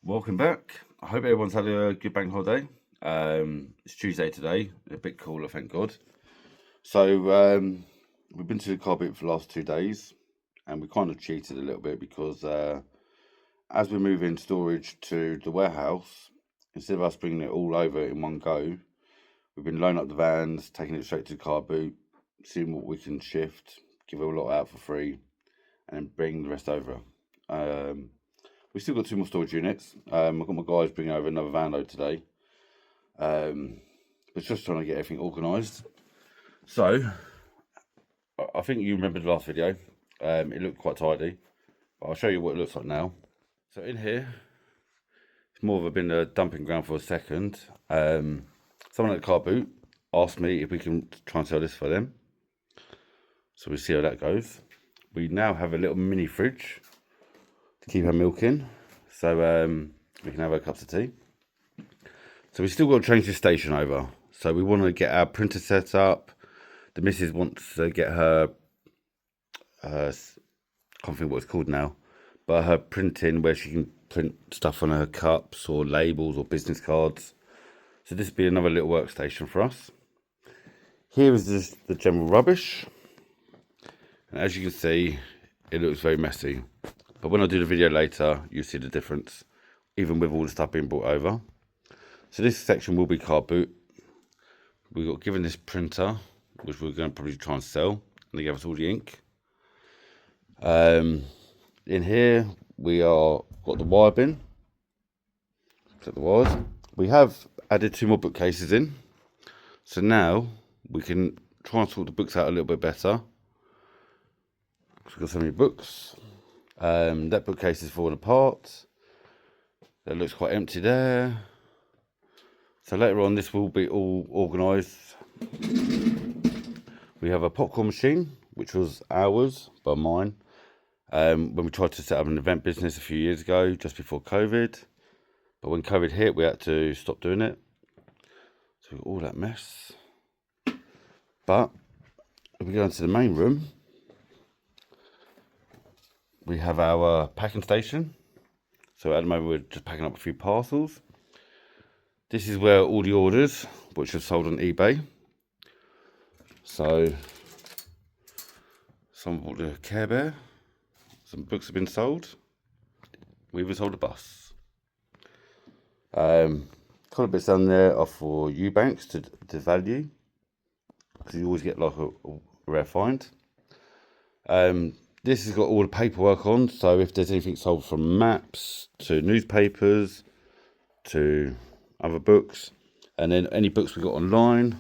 Welcome back. I hope everyone's had a good bank holiday. It's Tuesday today, a bit cooler, thank God. So we've been to the car boot for the last 2 days, and we kind of cheated a little bit because as we're moving storage to the warehouse, instead of us bringing it all over in one go, we've been loading up the vans, taking it straight to the car boot, seeing what we can shift, give a lot out for free, and then bring the rest over. We've still got 2 more storage units. I've got my guys bringing over another van load today. But just trying to get everything organised. So, I think you remember the last video. It looked quite tidy. But I'll show you what it looks like now. So in here, it's more of been a dumping ground for a second. Someone at the car boot asked me if we can try and sell this for them. So we'll see how that goes. We now have a little mini fridge to keep our milk in, so we can have our cups of tea. So we still got to change the station over. So we want to get our printer set up. The missus wants to get her, I can't think what it's called now, but her printing where she can print stuff on her cups or labels or business cards. So this will be another little workstation for us. Here is just the general rubbish. And as you can see, it looks very messy. But when I do the video later, you'll see the difference, even with all the stuff being brought over. So this section will be car boot. We got given this printer, which we're going to probably try and sell, and they gave us all the ink. In here, we got the wire bin. Set the wires. We have added 2 more bookcases in. So now we can try and sort the books out a little bit better. We've got so many books. That bookcase is falling apart. That looks quite empty there. So later on, this will be all organised. We have a popcorn machine, which was ours, but mine, when we tried to set up an event business a few years ago, just before COVID. But when COVID hit, we had to stop doing it. So all that mess. But if we go into the main room, we have our packing station. So at the moment we're just packing up a few parcels. This is where all the orders, which are sold on eBay. So some bought the Care Bear. Some books have been sold. We even sold a bus. Couple of bits down there are for Eubanks to value, because you always get like a rare find. This has got all the paperwork on, so if there's anything sold from maps to newspapers to other books, and then any books we got online,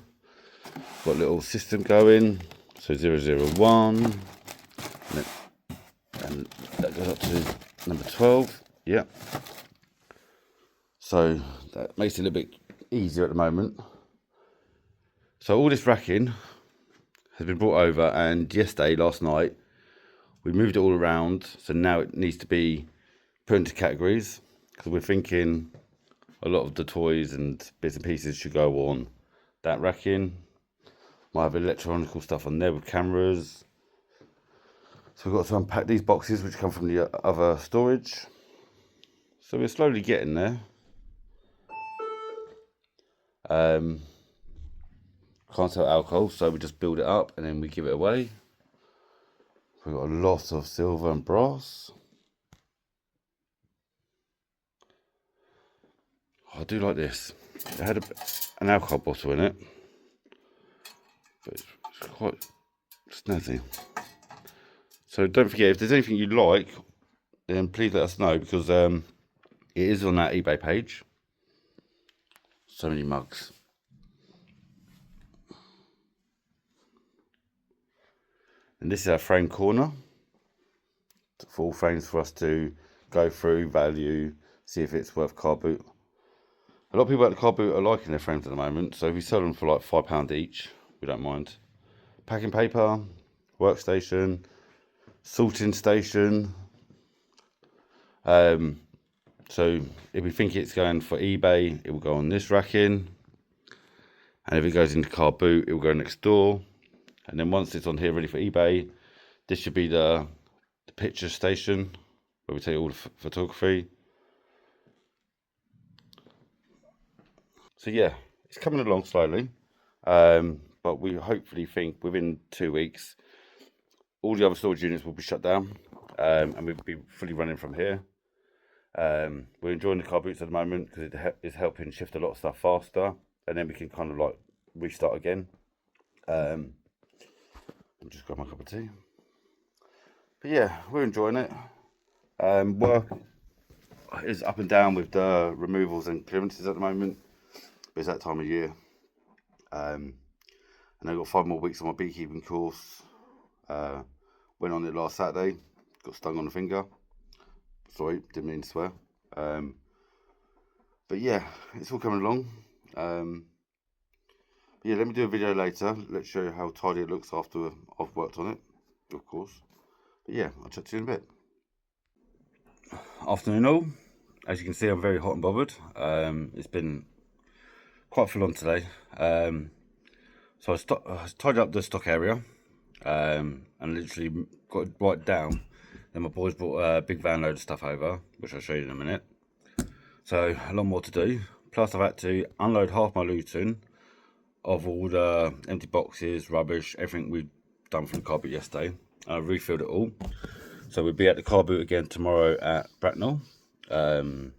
got a little system going, so 001, and that goes up to number 12, yeah. So that makes it a little bit easier at the moment. So all this racking has been brought over, and last night, we moved it all around, so now it needs to be put into categories, because we're thinking a lot of the toys and bits and pieces should go on that racking. Might have electronical stuff on there with cameras. So we've got to unpack these boxes, which come from the other storage. So we're slowly getting there. Can't sell alcohol, so we just build it up and then we give it away. We've got a lot of silver and brass. I do like this. It had an alcohol bottle in it, but it's quite snazzy. So don't forget, if there's anything you like, then please let us know, because it is on that eBay page. So many mugs. And this is our frame corner. Full frames for us to go through, value, see if it's worth car boot. A lot of people at the car boot are liking their frames at the moment, so if we sell them for like £5 each, we don't mind. Packing paper, workstation, sorting station. So if we think it's going for eBay, it will go on this racking. And if it goes into car boot, it will go next door. And then once it's on here ready for eBay, this should be the picture station where we take all the photography. So yeah, it's coming along slowly, but we hopefully think within 2 weeks all the other storage units will be shut down, and we'll be fully running from here. We're enjoying the car boots at the moment because it is helping shift a lot of stuff faster, and then we can kind of like restart again. I'll just grab my cup of tea. But yeah, we're enjoying it. Work is up and down with the removals and clearances at the moment. It's that time of year. And I've got 5 more weeks on my beekeeping course. Went on it last Saturday, got stung on the finger. Sorry, didn't mean to swear. But yeah, it's all coming along. Yeah, let me do a video later. Let's show you how tidy it looks after I've worked on it, of course. But yeah, I'll chat to you in a bit. Afternoon all. As you can see, I'm very hot and bothered. It's been quite full on today. So I tidied up the stock area and literally got it right down. Then my boys brought a big van load of stuff over, which I'll show you in a minute. So a lot more to do. Plus I've had to unload half my Luton of all the empty boxes, rubbish, everything we've done from the car boot yesterday. I refilled it all. So we'll be at the car boot again tomorrow at Bracknell. So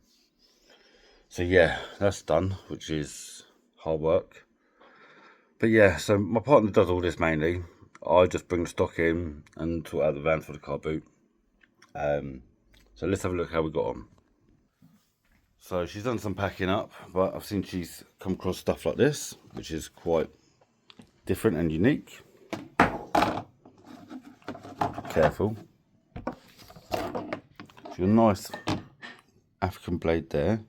yeah, that's done, which is hard work. But yeah, so my partner does all this mainly. I just bring the stock in and sort out the van for the car boot. So let's have a look how we got on. So she's done some packing up, but I've seen she's come across stuff like this, which is quite different and unique. Careful. So a nice African blade there.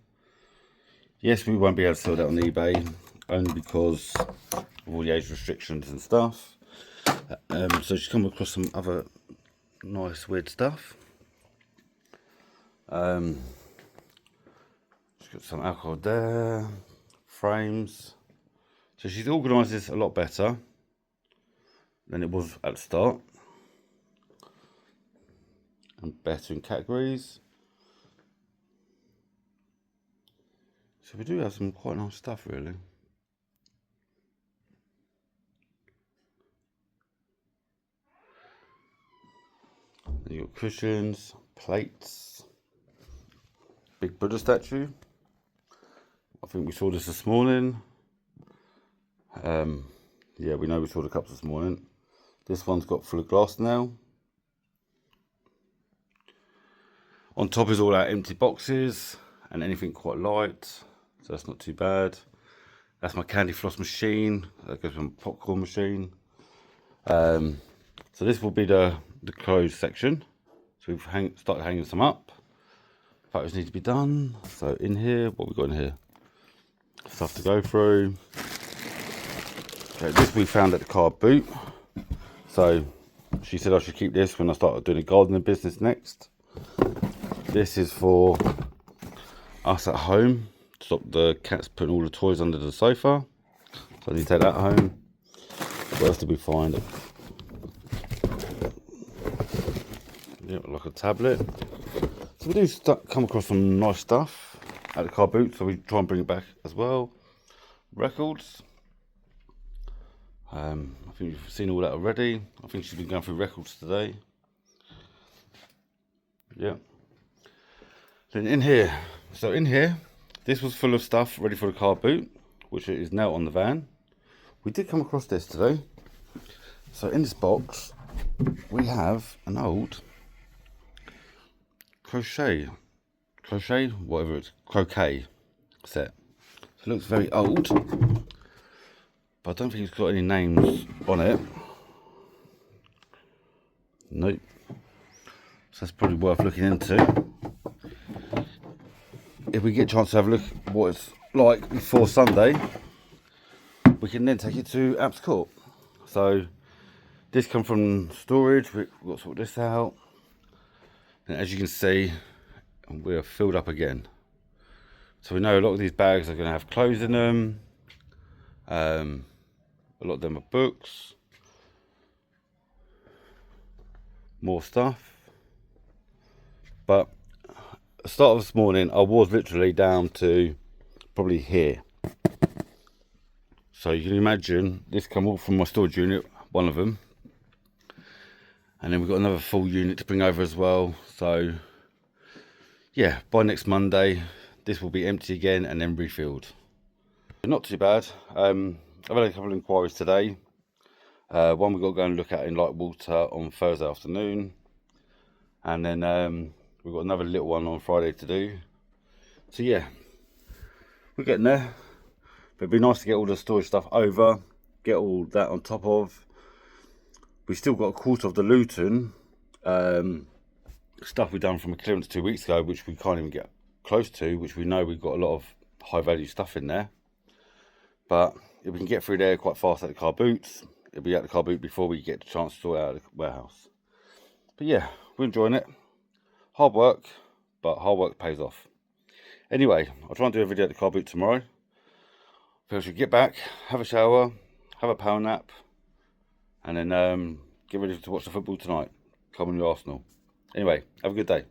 Yes, we won't be able to sell that on eBay, only because of all the age restrictions and stuff. So she's come across some other nice weird stuff. She's got some alcohol there, frames. So she's organised this a lot better than it was at the start, and better in categories. So we do have some quite nice stuff, really. Then you got cushions, plates, big Buddha statue. I think we saw this morning. Yeah, we know we saw the cups this morning. This one's got full of glass now. On top is all our empty boxes and anything quite light, so that's not too bad. That's my candy floss machine. That goes with my popcorn machine. So this will be the clothes section. So we've started hanging some up. Photos need to be done. So in here, what we got in here? Stuff to go through. Okay, this we found at the car boot. So she said I should keep this when I start doing a gardening business next. This is for us at home. Stop the cats putting all the toys under the sofa. So I need to take that home. What else did we find? Yeah, like a tablet. So we do come across some nice stuff at the car boot, so we try and bring it back as well. Records. I think you've seen all that already. I think she's been going through records today. Yeah. Then in here, this was full of stuff ready for the car boot, which is now on the van. We did come across this today. So in this box, we have an old croquet set. So it looks very old, but I don't think it's got any names on it. Nope. So that's probably worth looking into. If we get a chance to have a look at what it's like before Sunday, we can then take it to Apps Court. So this comes from storage. We've got to sort this out. And as you can see, we're filled up again. So we know a lot of these bags are going to have clothes in them. A lot of them are books. More stuff. But at the start of this morning, I was literally down to probably here. So you can imagine this come all from my storage unit, one of them. And then we've got another full unit to bring over as well. So yeah, by next Monday, this will be empty again and then refilled. Not too bad. I've had a couple of inquiries today. One we've got to go and look at in Lightwater on Thursday afternoon. And then we've got another little one on Friday to do. So yeah, we're getting there. But it'd be nice to get all the storage stuff over, get all that on top of. We've still got a quarter of the Luton stuff we done from a clearance 2 weeks ago, which we can't even get close to, which we know we've got a lot of high value stuff in there. But if we can get through there quite fast at the car boots, it'll be at the car boot before we get the chance to sort out the warehouse. But yeah, we're enjoying it. Hard work, but hard work pays off. Anyway, I'll try and do a video at the car boot tomorrow. I should get back, have a shower, have a power nap, and then get ready to watch the football tonight. Come on, your Arsenal. Anyway, have a good day.